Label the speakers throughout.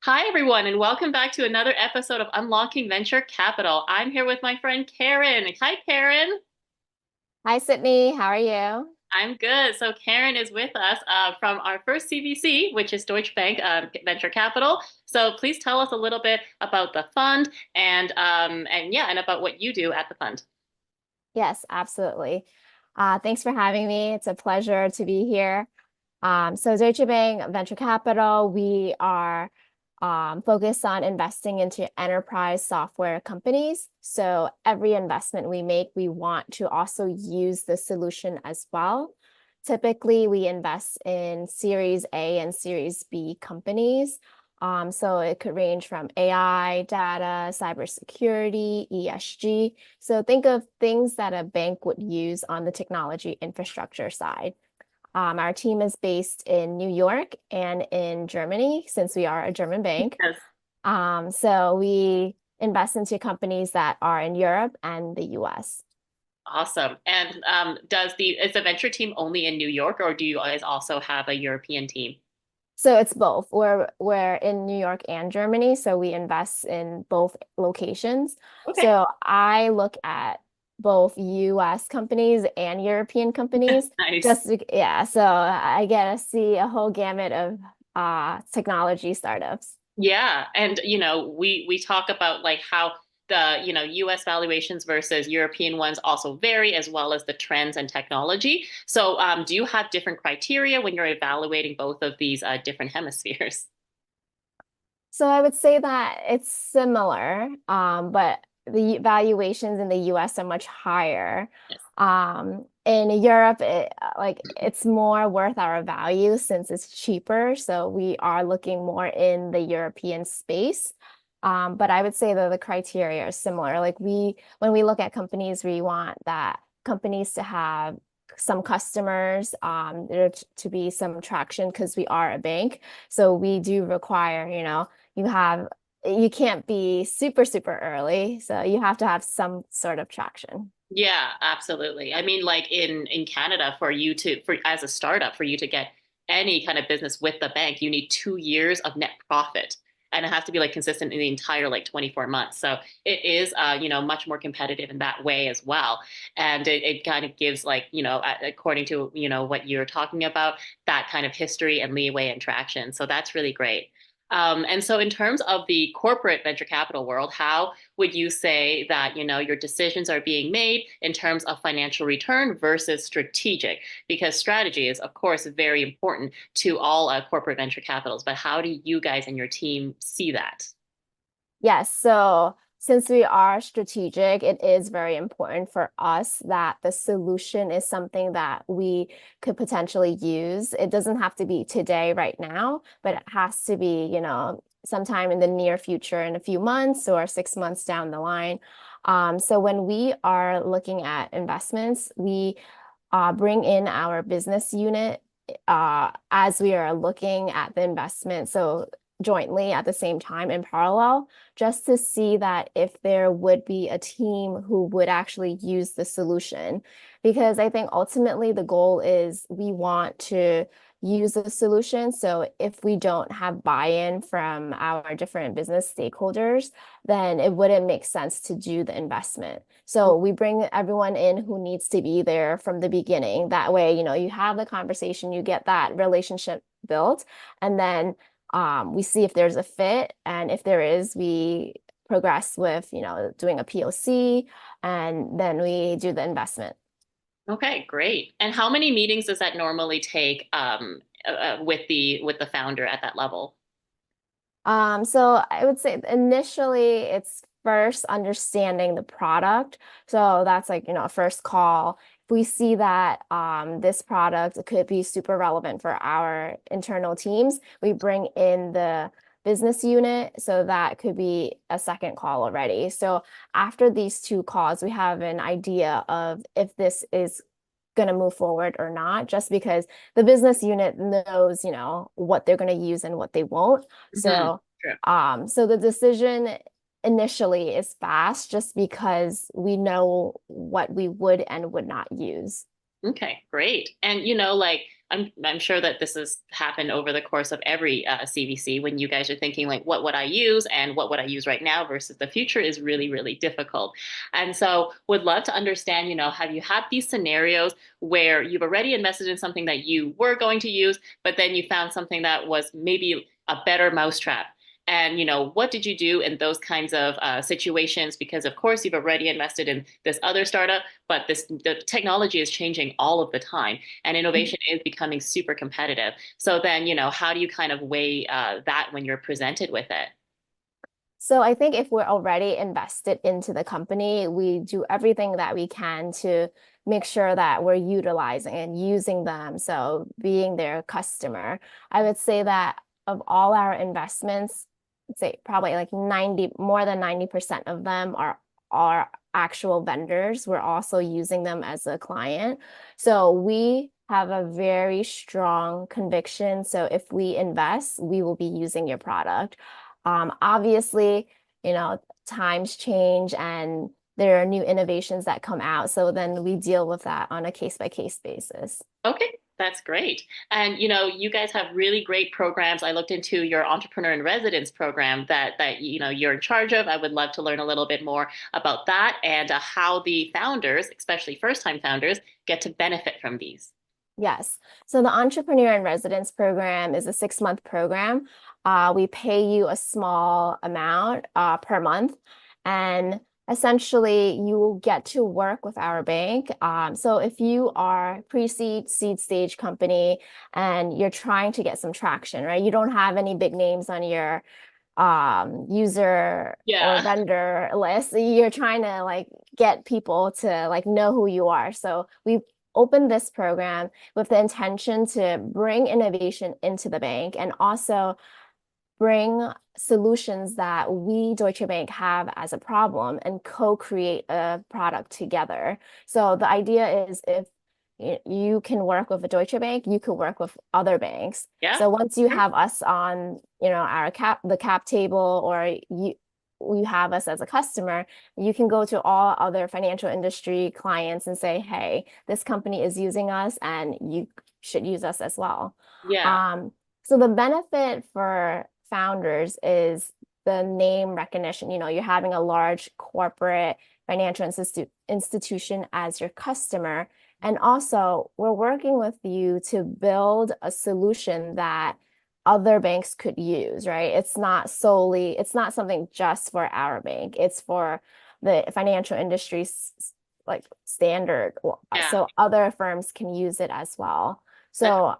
Speaker 1: Hi, everyone, and welcome back to another episode of Unlocking Venture Capital. I'm here with my friend Karen. Hi, Karen.
Speaker 2: Hi, Sydney. How are you?
Speaker 1: I'm good. So Karen is with us from our first CVC, which is Deutsche Bank Venture Capital. So please tell us a little bit about the fund and about what you do at the fund.
Speaker 2: Yes, absolutely. Thanks for having me. It's a pleasure to be here. So Deutsche Bank Venture Capital, we are focused on investing into enterprise software companies. So every investment we make, we want to also use the solution as well. Typically, we invest in Series A and Series B companies. So it could range from AI, data, cybersecurity, ESG. So think of things that a bank would use on the technology infrastructure side. Our team is based in New York and in Germany, since we are a German bank.
Speaker 1: Yes.
Speaker 2: So we invest into companies that are in Europe and the US.
Speaker 1: Awesome. And is the venture team only in New York, or do you guys also have a European team?
Speaker 2: So it's both. We're in New York and Germany, so we invest in both locations.
Speaker 1: Okay.
Speaker 2: So I look at both US companies and European companies.
Speaker 1: Nice.
Speaker 2: Yeah, so I get to see a whole gamut of technology startups.
Speaker 1: Yeah, and we talk about like how the US valuations versus European ones also vary, as well as the trends and technology. So, do you have different criteria when you're evaluating both of these different hemispheres?
Speaker 2: So I would say that it's similar, but the valuations in the US are much higher.
Speaker 1: Yes.
Speaker 2: In Europe, it's more worth our value since it's cheaper. So we are looking more in the European space. But I would say that the criteria are similar. When we look at companies, we want that companies to have some customers, there to be some traction because we are a bank. So we do require, you have you can't be super early, so you have to have some sort of traction.
Speaker 1: Yeah, absolutely. I mean, like in Canada, for as a startup, for you to get any kind of business with the bank, you need 2 years of net profit. And it has to be like consistent in the entire like 24 months. So it is much more competitive in that way as well. And it kind of gives like, according to, what you're talking about, that kind of history and leeway and traction. So that's really great. And so in terms of the corporate venture capital world, how would you say that your decisions are being made in terms of financial return versus strategic? Because strategy is, of course, very important to all corporate venture capitals. But how do you guys and your team see that?
Speaker 2: Yes, so since we are strategic, it is very important for us that the solution is something that we could potentially use. It doesn't have to be today, right now, but it has to be, sometime in the near future, in a few months or 6 months down the line. So when we are looking at investments, we bring in our business unit as we are looking at the investment. So jointly at the same time in parallel, just to see that if there would be a team who would actually use the solution. Because I think ultimately the goal is we want to use the solution. So if we don't have buy-in from our different business stakeholders, then it wouldn't make sense to do the investment. So we bring everyone in who needs to be there from the beginning. That way, you have the conversation, you get that relationship built, and then we see if there's a fit. And if there is, we progress with, doing a POC, and then we do the investment.
Speaker 1: Okay, great. And how many meetings does that normally take with the founder at that level?
Speaker 2: So I would say initially it's first understanding the product. So that's like, a first call. If we see that this product could be super relevant for our internal teams, we bring in the business unit. So that could be a second call already. So after these two calls, we have an idea of if this is going to move forward or not, just because the business unit knows, what they're going to use and what they won't.
Speaker 1: Hmm.
Speaker 2: So, so the decision initially is fast just because we know what we would and would not use.
Speaker 1: Okay, great. And like I'm sure that this has happened over the course of every CVC when you guys are thinking like, what would I use and what would I use right now versus the future is really, really difficult. And so would love to understand, have you had these scenarios where you've already invested in something that you were going to use, but then you found something that was maybe a better mousetrap? And what did you do in those kinds of situations? Because of course you've already invested in this other startup, but the technology is changing all of the time, and innovation is becoming super competitive. So then, how do you kind of weigh that when you're presented with it?
Speaker 2: So I think if we're already invested into the company, we do everything that we can to make sure that we're utilizing and using them. So being their customer, I would say that of all our investments, I'd say probably like more than 90% of them are actual vendors. We're also using them as a client. So we have a very strong conviction. So if we invest, we will be using your product. Obviously, times change and there are new innovations that come out. So then we deal with that on a case by case basis.
Speaker 1: Okay, that's great. And you guys have really great programs. I looked into your entrepreneur in residence program that you're in charge of. I would love to learn a little bit more about that and how the founders, especially first-time founders, get to benefit from these.
Speaker 2: Yes. So the Entrepreneur in Residence program is a 6-month program. We pay you a small amount per month, and essentially you will get to work with our bank. So if you are pre-seed, seed stage company, and you're trying to get some traction, right? You don't have any big names on your user or
Speaker 1: Yeah.
Speaker 2: vendor list. You're trying to like get people to like know who you are. So we opened this program with the intention to bring innovation into the bank and also bring solutions that we, Deutsche Bank, have as a problem and co-create a product together. So the idea is if you can work with a Deutsche Bank, you could work with other banks.
Speaker 1: Yeah.
Speaker 2: So once you have us on, the cap table, or you have us as a customer, you can go to all other financial industry clients and say, hey, this company is using us and you should use us as well.
Speaker 1: Yeah.
Speaker 2: So the benefit for founders is the name recognition. You're having a large corporate financial institution as your customer. And also, we're working with you to build a solution that other banks could use, right? It's not something just for our bank. It's for the financial industry like standard.
Speaker 1: Yeah.
Speaker 2: So other firms can use it as well.
Speaker 1: That's
Speaker 2: So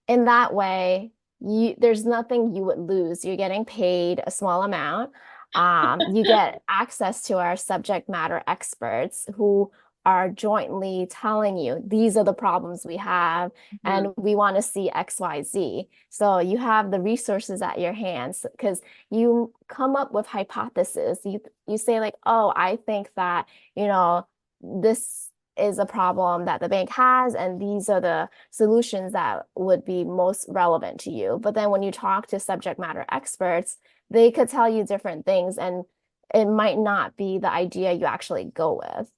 Speaker 2: in that way, there's nothing you would lose. You're getting paid a small amount. You get access to our subject matter experts who are jointly telling you these are the problems we have and
Speaker 1: mhm.
Speaker 2: we want to see XYZ. So you have the resources at your hands because you come up with hypotheses. You say like, oh, I think that, this is a problem that the bank has, and these are the solutions that would be most relevant to you. But then when you talk to subject matter experts, they could tell you different things, and it might not be the idea you actually go with.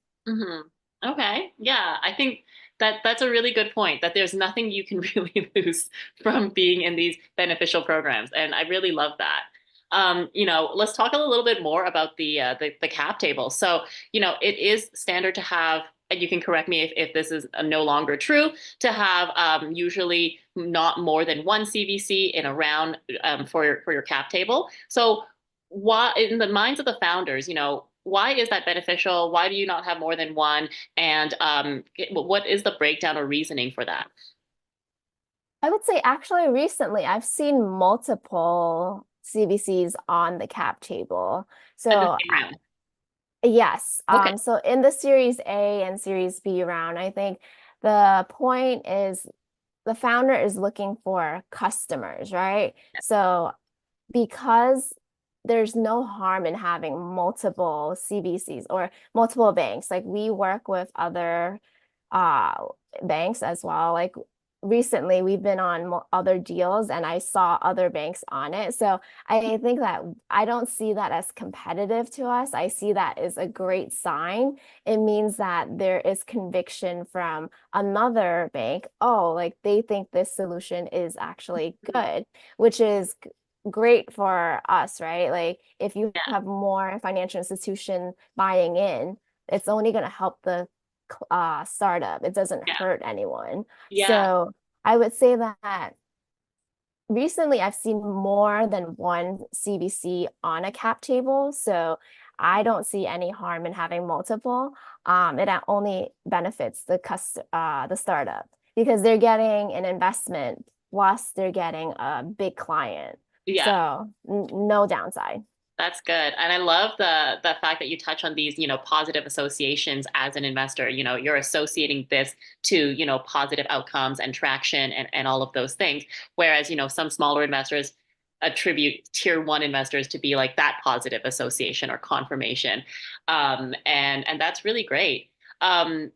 Speaker 1: Okay. Yeah, I think that's a really good point, that there's nothing you can really lose from being in these beneficial programs. And I really love that. Let's talk a little bit more about the cap table. So, it is standard to have, and you can correct me if this is no longer true, to have usually not more than one CVC in a round for your cap table. So, why, in the minds of the founders, why is that beneficial? Why do you not have more than one? And what is the breakdown or reasoning for that?
Speaker 2: I would say actually recently I've seen multiple CVCs on the cap table.
Speaker 1: At the
Speaker 2: So
Speaker 1: same round.
Speaker 2: yes.
Speaker 1: Okay.
Speaker 2: So in the Series A and Series B round, I think the point is the founder is looking for customers, right? So because there's no harm in having multiple CVCs or multiple banks. Like we work with other uh banks as well. Like recently we've been on other deals and I saw other banks on it. So I think that I don't see that as competitive to us. I see that as a great sign. It means that there is conviction from another bank. Oh, like they think this solution is actually good, which is great for us, right? Like if you
Speaker 1: Yeah.
Speaker 2: have more financial institution buying in, it's only going to help the startup. It doesn't
Speaker 1: Yeah.
Speaker 2: hurt anyone.
Speaker 1: Yeah.
Speaker 2: So I would say that recently I've seen more than one CVC on a cap table. So I don't see any harm in having multiple. It only benefits the startup because they're getting an investment plus they're getting a big client.
Speaker 1: Yeah.
Speaker 2: So no downside.
Speaker 1: That's good. And I love the fact that you touch on these, positive associations as an investor. You're associating this to, positive outcomes and traction and all of those things. Whereas, some smaller investors attribute tier one investors to be like that positive association or confirmation. And that's really great. And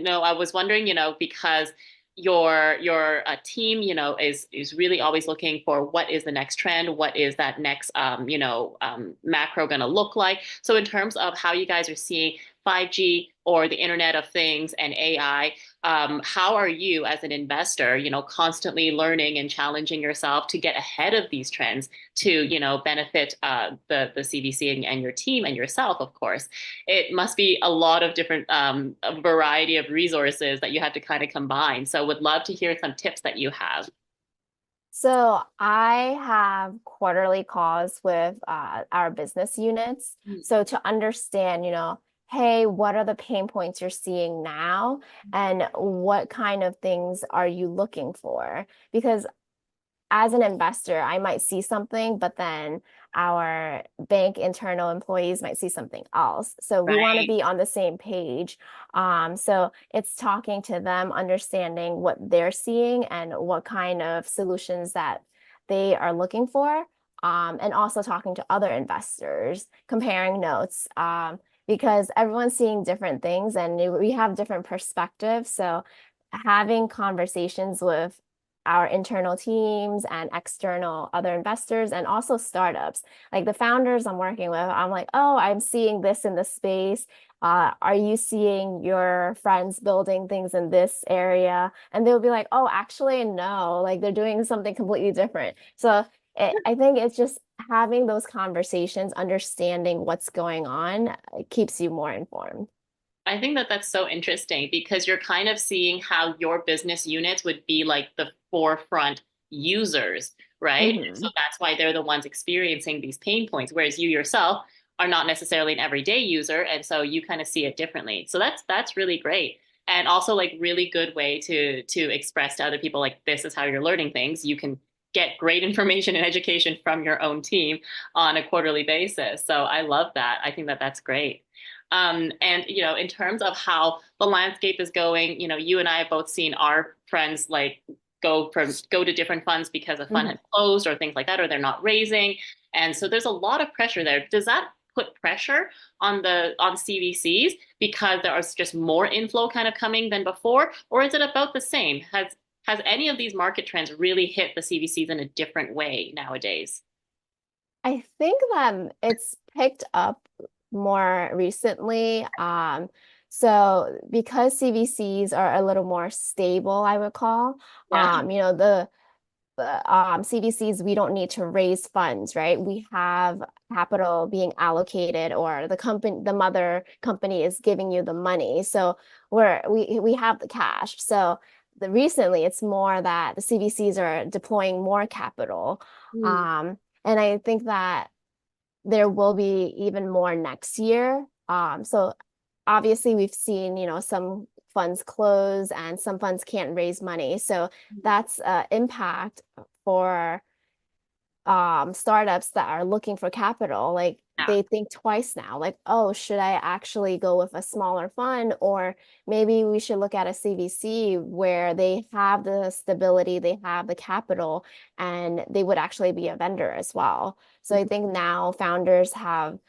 Speaker 1: no, I was wondering, because your team is really always looking for what is the next trend, what is that next macro going to look like. So in terms of how you guys are seeing 5G or the Internet of Things and AI, how are you as an investor constantly learning and challenging yourself to get ahead of these trends to benefit the CVC and your team and yourself, of course. It must be a lot of different a variety of resources that you have to kind of combine. So would love to hear some tips that you have.
Speaker 2: So I have quarterly calls with our business units.
Speaker 1: Mm.
Speaker 2: So to understand, hey, what are the pain points you're seeing now? And what kind of things are you looking for? Because as an investor, I might see something, but then our bank internal employees might see something else. So we want to
Speaker 1: Right.
Speaker 2: be on the same page. So it's talking to them, understanding what they're seeing and what kind of solutions that they are looking for. And also talking to other investors, comparing notes, because everyone's seeing different things and we have different perspectives. So having conversations with our internal teams and external other investors and also startups. Like the founders I'm working with, I'm like, oh, I'm seeing this in the space. Are you seeing your friends building things in this area? And they'll be like, oh, actually, no, like they're doing something completely different. So I think it's just having those conversations, understanding what's going on, keeps you more informed.
Speaker 1: I think that that's so interesting because you're kind of seeing how your business units would be like the forefront users, right? So
Speaker 2: Hmm.
Speaker 1: that's why they're the ones experiencing these pain points, whereas you yourself are not necessarily an everyday user, and so you kind of see it differently. So that's really great. And also like really good way to express to other people like this is how you're learning things. You can get great information and education from your own team on a quarterly basis. So I love that. I think that that's great. And in terms of how the landscape is going, you and I have both seen our friends like go to different funds because a fund
Speaker 2: Hmm.
Speaker 1: has closed or things like that, or they're not raising. And so there's a lot of pressure there. Does that put pressure on CVCs because there is just more inflow kind of coming than before, or is it about the same? Has any of these market trends really hit the CVCs in a different way nowadays?
Speaker 2: I think that it's picked up more recently. So because CVCs are a little more stable, I would call,
Speaker 1: Yeah.
Speaker 2: the CVCs, we don't need to raise funds, right? We have capital being allocated, or the mother company is giving you the money. So we have the cash. So recently, it's more that the CVCs are deploying more capital.
Speaker 1: Hmm.
Speaker 2: And I think that there will be even more next year. So obviously we've seen, some funds close and some funds can't raise money. So that's impact for startups that are looking for capital. Like
Speaker 1: Yeah.
Speaker 2: they think twice now, like, oh, should I actually go with a smaller fund, or maybe we should look at a CVC where they have the stability, they have the capital, and they would actually be a vendor as well. So I think now founders have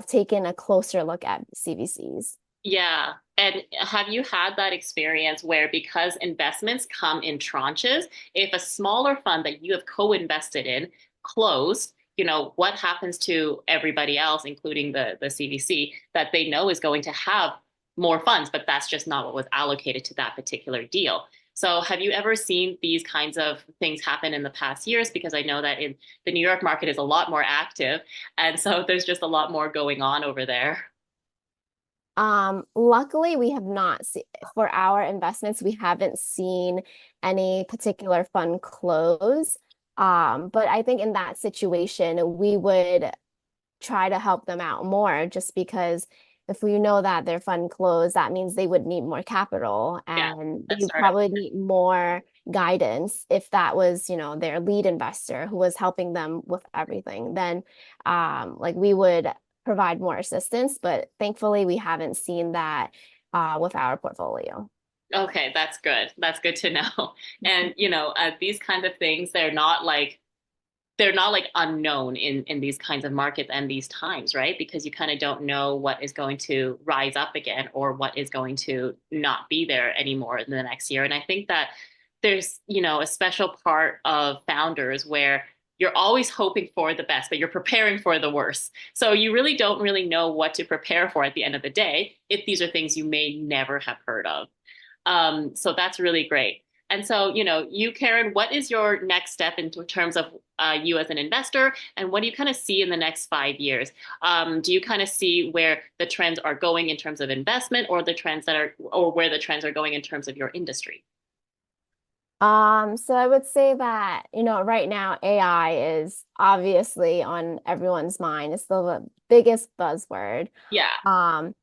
Speaker 2: taken a closer look at CVCs.
Speaker 1: Yeah. And have you had that experience where because investments come in tranches, if a smaller fund that you have co-invested in closed, what happens to everybody else, including the CVC, that they know is going to have more funds, but that's just not what was allocated to that particular deal. So have you ever seen these kinds of things happen in the past years? Because I know that in the New York market is a lot more active, and so there's just a lot more going on over there.
Speaker 2: Luckily, we have not seen for our investments, we haven't seen any particular fund close. But I think in that situation, we would try to help them out more just because if we know that their fund closed, that means they would need more capital
Speaker 1: Yeah,
Speaker 2: and they
Speaker 1: that
Speaker 2: would
Speaker 1: startup.
Speaker 2: probably need more guidance if that was, their lead investor who was helping them with everything. Then like we would provide more assistance, but thankfully we haven't seen that with our portfolio.
Speaker 1: Okay, that's good. That's good to know. And these kinds of things, they're not like unknown in these kinds of markets and these times, right? Because you kind of don't know what is going to rise up again or what is going to not be there anymore in the next year. And I think that there's, a special part of founders where you're always hoping for the best, but you're preparing for the worst. So you really don't really know what to prepare for at the end of the day if these are things you may never have heard of. So that's really great. And so, you, Karen, what is your next step in terms of you as an investor, and what do you kind of see in the next 5 years? Do you kind of see where the trends are going in terms of investment, or where the trends are going in terms of your industry?
Speaker 2: So I would say that, right now AI is obviously on everyone's mind. It's the biggest buzzword.
Speaker 1: Yeah.
Speaker 2: Um,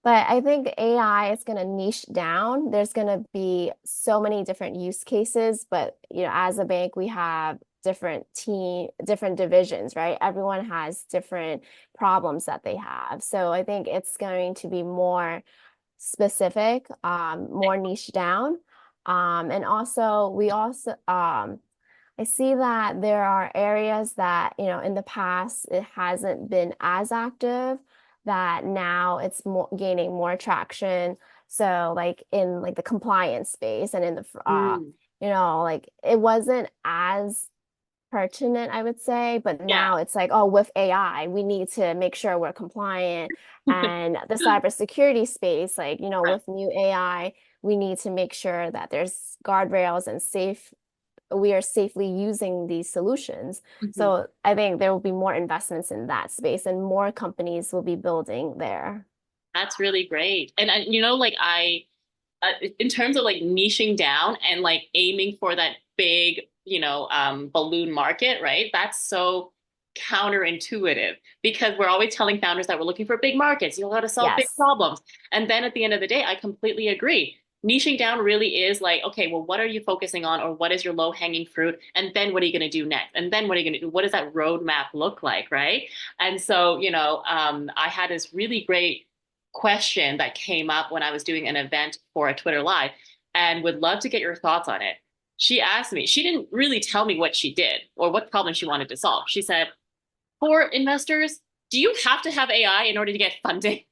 Speaker 2: but I think AI is going to niche down. There's going to be so many different use cases, but as a bank, we have different divisions, right? Everyone has different problems that they have. So I think it's going to be more specific, more niche down. And also I see that there are areas that, in the past it hasn't been as active, that now it's more gaining more traction. So like in like the compliance space and in the
Speaker 1: Mm,
Speaker 2: like it wasn't as pertinent, I would say, but
Speaker 1: yeah.
Speaker 2: now it's like, oh, with AI, we need to make sure we're compliant. And the cybersecurity space, like,
Speaker 1: Right.
Speaker 2: with new AI, we need to make sure that there's guardrails and we are safely using these solutions.
Speaker 1: Mhm.
Speaker 2: So I think there will be more investments in that space and more companies will be building there.
Speaker 1: That's really great. And like in terms of like niching down and like aiming for that big, balloon market, right? That's so counterintuitive because we're always telling founders that we're looking for big markets. You got to solve big
Speaker 2: Yes.
Speaker 1: problems. And then at the end of the day, I completely agree. Niching down really is like, okay, well, what are you focusing on, or what is your low hanging fruit? And then what are you going to do next? And then what are you going to do? What does that roadmap look like? Right. And so, I had this really great question that came up when I was doing an event for a Twitter Live, and would love to get your thoughts on it. She asked me, she didn't really tell me what she did or what problem she wanted to solve. She said, for investors, do you have to have AI in order to get funding?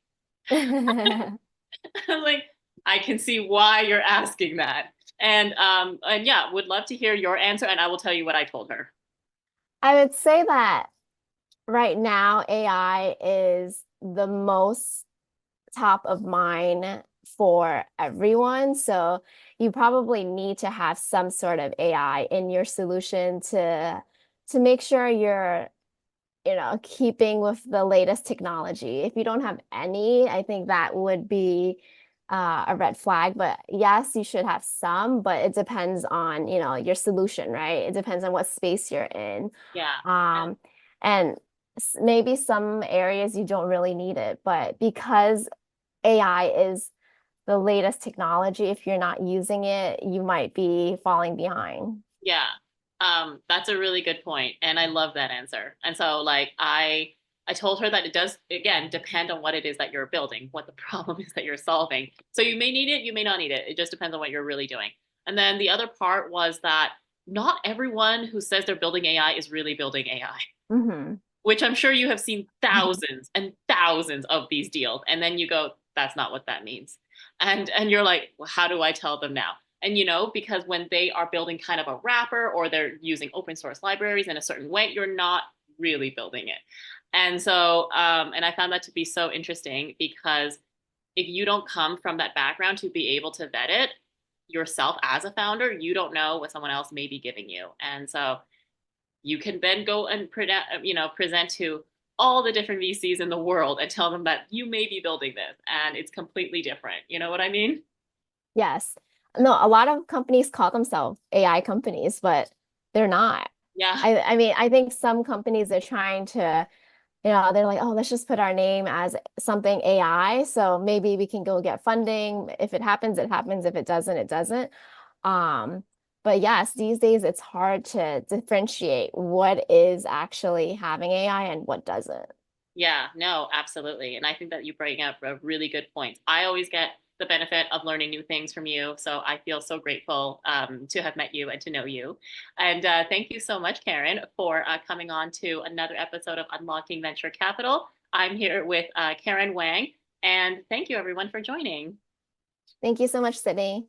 Speaker 1: I was like, I can see why you're asking that. And yeah, would love to hear your answer, and I will tell you what I told her.
Speaker 2: I would say that right now, AI is the most top of mind for everyone. So you probably need to have some sort of AI in your solution to make sure you're, keeping with the latest technology. If you don't have any, I think that would be a red flag. But yes, you should have some, but it depends on, your solution, right? It depends on what space you're in.
Speaker 1: Yeah.
Speaker 2: Um, and maybe some areas you don't really need it, but because AI is the latest technology, if you're not using it, you might be falling behind.
Speaker 1: Yeah. That's a really good point, and I love that answer. And so like I told her that it does again depend on what it is that you're building, what the problem is that you're solving. So you may need it, you may not need it. It just depends on what you're really doing. And then the other part was that not everyone who says they're building AI is really building AI,
Speaker 2: Hmm.
Speaker 1: which I'm sure you have seen thousands and thousands of these deals. And then you go, that's not what that means. And you're like, well, how do I tell them now? And because when they are building kind of a wrapper or they're using open source libraries in a certain way, you're not really building it. And so, and I found that to be so interesting because if you don't come from that background to be able to vet it yourself as a founder, you don't know what someone else may be giving you. And so you can then go and present to all the different VCs in the world and tell them that you may be building this and it's completely different. You know what I mean?
Speaker 2: Yes. No, a lot of companies call themselves AI companies, but they're not.
Speaker 1: Yeah.
Speaker 2: I mean, I think some companies are trying to, they're like, oh, let's just put our name as something AI. So maybe we can go get funding. If it happens, it happens. If it doesn't, it doesn't. Um, but yes, these days it's hard to differentiate what is actually having AI and what doesn't.
Speaker 1: Yeah, no, absolutely. And I think that you bring up a really good point. I always get the benefit of learning new things from you. So I feel so grateful to have met you and to know you. And thank you so much, Karen, for coming on to another episode of Unlocking Venture Capital. I'm here with Karen Wang. And thank you, everyone, for joining.
Speaker 2: Thank you so much, Sydney.